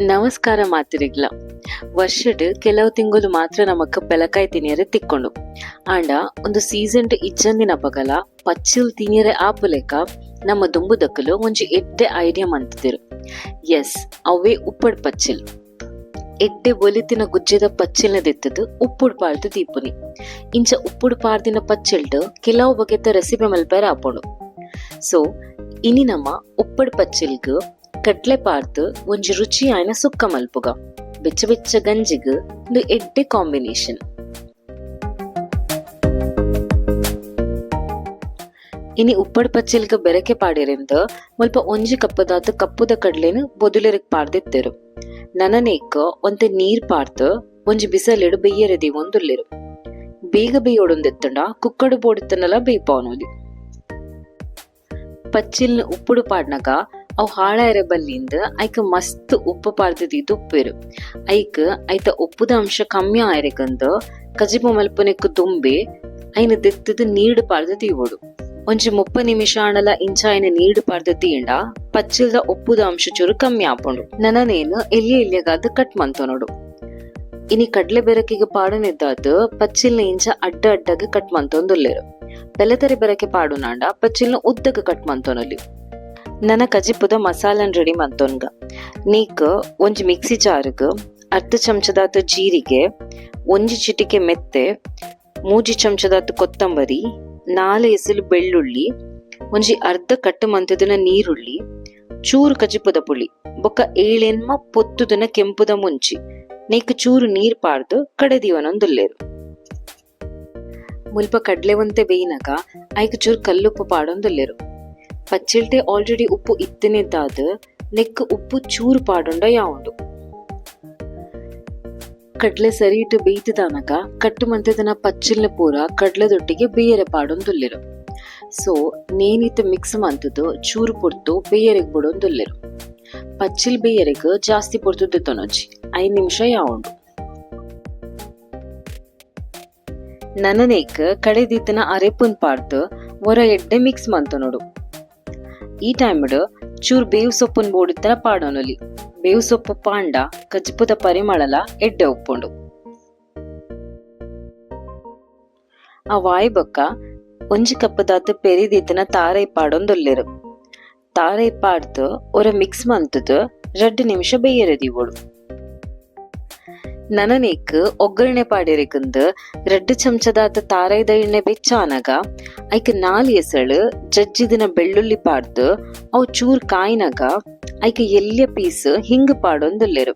ನಮಸ್ಕಾರ ಮಾತಿರಿಗ್ಲ. ವರ್ಷಡ್ ಕೆಲವು ತಿಂಗಳು ಮಾತ್ರ ನಮಕ್ ಬೆಲಕಾಯಿ ತಿನಿಯರೆ ತಿಕ್ಕೊಂಡು ಆಂಡ ಒಂದು ಸೀಸನ್ ಇಜ್ಜಂದಿನ ಪಗಲ ಪಚ್ಚಿಲ್ ತಿನಿಯರೆ ಆಪುಲೆಕ ನಮ್ಮ ದುಂಬುದಕ್ಕಲು ಒಂಜಿ ಎಡ್ಡೆ ಐಡಿಯಾ ಮಂತಿರು. ಎಸ್, ಅವೇ ಉಪ್ಪಡ್ ಪಚ್ಚಿಲ್. ಎಡ್ಡೆ ಒಲಿತಿನ ಗುಜ್ಜೆದ ಪಚ್ಚಿಲ್ನ ದಿತ್ತದು ಉಪ್ಪುಡು ಪಾಡ್ದು ದೀಪುನಿ. ಇಂಚ ಉಪ್ಪುಡು ಪಾಡ್ದಿನ ಪಚ್ಚಿಲ್ಡು ಕೆಲವು ಬಗೆತ ರೆಸಿಪಿ ಮಲ್ಪೇರ ಆಪುಂಡು. ಸೊ ಇನಿ ನಮ್ಮ ಉಪ್ಪಡ್ ಪಚ್ಚಿಲ್ಗ್ ಕಡ್ಲೆ ಪಾರ್ದು ಒಂಜಿ ರುಚಿ ಆಯ್ನ ಸುಕ್ಕ ಮಲ್ಪುಗ ಬೆಚ್ಚ ಬೆಚ್ಚ ಗಂಜಿಗ್ ಒಂದು ಎಡ್ಡೆ ಕಾಂಬಿನೇಷನ್. ಇನಿ ಉಪ್ಪಡ್ ಪಚ್ಚಿಲ್ಗ ಬೆರಕೆ ಪಾಡಿರೆಂದ ಮುಲ್ಪ ಒಂಜಿ ಕಪ್ಪದಾತ ಕಪ್ಪುದ ಕಡ್ಲೆನು ಬೊದುಲೆರಕ್ ಪಾಡ್ದಿತ್ತೆರು. ನನನೇಕ ಒಂತೆ ನೀರ್ ಪಾರ್ದು ಒಂಜಿ ಬಿಸಲೆಡು ಬೆಯ್ಯರೆದಿ ಒಂದುಲ್ಲೆರು. ಬೇಗ ಬೇಯೋಡೊಂದೆತ್ತಂಡ ಕುಕ್ಕಡು ಬೋಡಿತ್ತನಲ ಬೇಯ್ಪಾವನೋಲಿ. ಪಚ್ಚಿಲ್ನ ಉಪ್ಪುಡು ಪಾಡ್ನಗ ಅವು ಹಾಳಾಯರೆ ಬಲ್ಲಿಂದ ಐಕ ಮಸ್ತ್ ಉಪ್ಪು ಪಾರ್ದಿದ್ದು ಉಪ್ಪೇರು. ಐಕ ಐತ ಉಪ್ಪುದ ಅಂಶ ಕಮ್ಮಿ ಆಯ್ರೆಗಂದ ಕಜಿಪು ಮಲ್ಪನೆಕ್ಕು ತುಂಬೆ ಐನ ದೆತ್ತದ ನೀಡು ಪಾರ್ದು ತೀವೋಡು. ಒಂಜಿ 30 ನಿಮಿಷ ಆಣಲ ಇಂಚ ಐನ ನೀಡು ಪಾರ್ದು ತೀಂಡ ಪಚ್ಚಿಲ್ದ ಉಪ್ಪುದ ಅಂಶ ಚೂರು ಕಮ್ಮಿ ಆಪುಂಡು. ನನನೇನು ಎಲ್ಲಿಗಾದ ಕಟ್ ಮಂತೋನೋಡು. ಇನಿ ಕಡ್ಲೆ ಬೆರಕಿಗೆ ಪಾಡನೆದ್ದಾದ ಪಚ್ಚಿಲ್ನ ಇಂಚ ಅಡ್ಡ ಅಡ್ಡಗೆ ಕಟ್ ಮಂತೊಂದುಲ್ಲೇರು. ಬೆಲೆತರೆ ಬೆರಕೆ ಪಾಡುನಾಂಡ ಪಚ್ಚಿಲ್ನ ಉದ್ದಗ ಕಟ್ ಮಂತೋನಲ್ಲಿ. ನನ್ನ ಕಜಿಪುದ ಮಸಾಲನ್ ರೆಡಿ ಮಂತೊನ್ಗ ನೀಕ್ ಒಂಜಿ ಮಿಕ್ಸಿ ಜಾರ್ಗ್ ಅರ್ಧ ಚಮಚದಾತ ಜೀರಿಗೆ, ಒಂಜಿ ಚಿಟಿಕೆ ಮೆತ್ತೆ, 3 ಚಮಚದಾತ ಕೊತ್ತಂಬರಿ, 4 ಎಸಲು ಬೆಳ್ಳುಳ್ಳಿ, ಒಂಜಿ ಅರ್ಧ ಕಟ್ಟು ಮಂತದನ ನೀರುಳ್ಳಿ, ಚೂರು ಕಜಿಪುದ ಪುಳಿ ಬೊಕ್ಕ 7 ಎನ್ಮ ಪೊತ್ತುದನ ಕೆಂಪುದ ಮುಂಚಿ ನೀಕ್ ಚೂರು ನೀರ್ ಪಾರ್ದು ಕಡೆದಿವನೊಂದುಲ್ಲೇರು. ಮುಲ್ಪ ಕಡ್ಲೆ ಒಂತೆ ಬೇಯಿನಗ ಐಕ್ ಚೂರು ಕಲ್ಲುಪ್ಪು ಪಾಡೊಂದುಲ್ಲೇರು. ಪಚ್ಚಿಲ್ಟೆ ಆಲ್ರೆಡಿ ಉಪ್ಪು ಇತ್ತನೆದ್ದಾದ ನೆಕ್ ಉಪ್ಪು ಚೂರು ಪಾಡೊಂಡ ಯಾವುದು. ಕಡ್ಲೆ ಸರಿ ಇಟ್ಟು ಬೇಯ್ತದಾನಗ ಕಟ್ಟು ಮಂತದನ ಪಚ್ಚಿಲ್ನ ಪೂರ ಕಡ್ಲೆದೊಟ್ಟಿಗೆ ಬೇಯರೆ ಪಾಡೊಂದುಲ್ಲೆರು. ಸೊ ನೇನಿತ್ತು ಮಿಕ್ಸ್ ಮಂತದ್ದು ಚೂರು ಪುರ್ತು ಬೇಯರೆಗ್ ಬಿಡೊಂದುಲ್ಲೆರು. ಪಚ್ಚಿಲ್ ಬೇಯರೆಗ್ ಜಾಸ್ತಿ ಪುರ್ತದ್ದು ತೊನೊಜಿ 5 ನಿಮಿಷ ಯಾವುದು. ನನನೇಕ್ ಕಡೆದಿತ್ತನ ಅರೆಪುನ್ ಪಾಡ್ದು ಹೊರ ಎಡ್ಡೆ ಮಿಕ್ಸ್ ಮಂತನೋಡು. ಈ ಟೈಮ್ಡ್ ಚೂರ್ ಬೇವು ಸೊಪ್ಪನ್ ಬೋಡಿತ್ತನ ಪಾಡೋನೊಲಿ. ಬೇವು ಸೊಪ್ಪು ಪಾಂಡ ಕಜಿಪುದ ಪರಿಮಳಲ ಎಡ್ಡೆ ಉಪ್ಪುಂಡು. ಆ ವಾಯ್ ಬೊಕ್ಕ ಒಂಜಿ ಕಪ್ಪದಾತ ಪೆರಿದಿತ್ತನ ತಾರೈ ಪಾಡೊಂದೊಲ್ಲೆರು. ತಾರೈ ಪಾಡ್ದು ಒರ ಮಿಕ್ಸ್ ಮಂತದ್ದು 2 ನಿಮಿಷ ಬೇಯರೆದಿವೋಡು. ನನನೇಕ್ ಒಗ್ಗರಣೆ ಪಾಡಿರೆಕಂದು 2 ಚಮಚದಾತ ತಾರೈದ ಎಣ್ಣೆ ಬೆಚ್ಚಾನಗ ಐಕ್ 4 ಎಸಳು ಜಜ್ಜಿದಿನ ಬೆಳ್ಳುಳ್ಳಿ ಪಾಡ್ದು ಅವು ಚೂರ್ ಕಾಯಿನಗ ಐಕ್ ಎಲ್ಲಿಯ ಪೀಸ್ ಹಿಂಗ್ ಪಾಡೊಂದುಲ್ಲೆರು.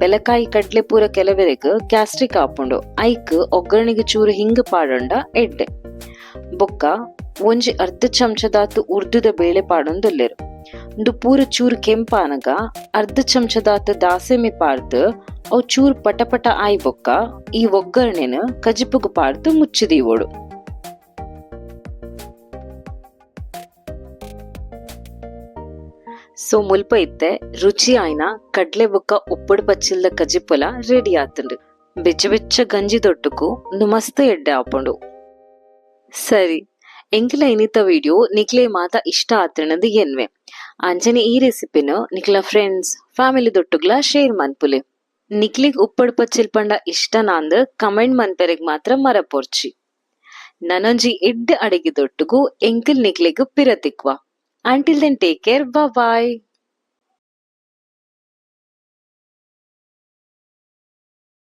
ಬೆಲಕಾಯಿ ಕಡ್ಲೆ ಪೂರ ಕೆಲವೆರೆಗ್ ಗ್ಯಾಸ್ಟ್ರಿಕ್ ಆಪುಂಡು. ಐಕ್ ಒಗ್ಗರಣೆಗೆ ಚೂರು ಹಿಂಗ್ ಪಾಡೊಂಡ ಎಡ್ಡೆ. ಬೊಕ್ಕ ಒಂಜಿ ಅರ್ಧ ಚಮಚದಾತು ಉರ್ದುದ ಬೇಳೆ ಪಾಡೊಂದುಲ್ಲೆರು. ಒಂದು ಪೂರ ಚೂರು ಕೆಂಪಾನಗ ಅರ್ಧ ಚಮಚದಾತ ದಾಸೆಮೆ ಪಾಡ್ದು ಅವು ಚೂರು ಪಟಪಟ ಆಯ್ ಬೊಕ್ಕ ಈ ಒಗ್ಗರಣೆನ ಕಜಿಪುಗು ಪಾಡ್ದು ಮುಚ್ಚಿದೀವೋಡು. ಸೊ ಮುಲ್ಪ ಇತ್ತೆ ರುಚಿ ಆಯ್ನ ಕಡ್ಲೆ ಬೊಕ್ಕ ಉಪ್ಪುಡು ಪಚ್ಚಿಲ್ದ ಕಜಿಪುಲ ರೆಡಿ ಆತುಂಡು. ಬೆಚ್ಚ ಬೆಚ್ಚ ಗಂಜಿ ದೊಟ್ಟುಕು ಒಂದು ಮಸ್ತ್ ಎಡ್ಡೆ ಆಪುಂಡು. ಸರಿ, ಎಂಕಿಲ ಇನ್ನಿತ ವಿಡಿಯೋ ನಿಕ್ಲೆ ಮಾತ ಇಷ್ಟ ಆತನದು ಎನ್ವೆ ಅಂಚನೆ ಈ ರೆಸಿಪಿನ ನಿಕ್ಲ ಫ್ರೆಂಡ್ಸ್ ಫ್ಯಾಮಿಲಿ ದೊಟ್ಟುಗ್ಲ ಶೇರ್ ಮನ್ಪುಲೆ. ನಿಕ್ಲಿಗ್ ಉಪ್ಪಡ್ ಪಚ್ಚಿಲ್ ಪಂಡ ಇಷ್ಟ ನಾಂದ್ ಕಮೆಂಟ್ ಮನ್ಪೆರೆಗ್ ಮಾತ್ರ ಮರಪೊರ್ಚಿ. ನನೊಂಜಿ ಎಡ್ಡೆ ಅಡಿಗೆ ದೊಟ್ಟುಗು ಎಂಕಿಲ್ ನಿಕ್ಲಿಗ್ ಪಿರತಿಕ್ವ. ಅಂಟಿಲ್ ದೆನ್ ಟೇಕ್ ಕೇರ್, ಬಾಯ್.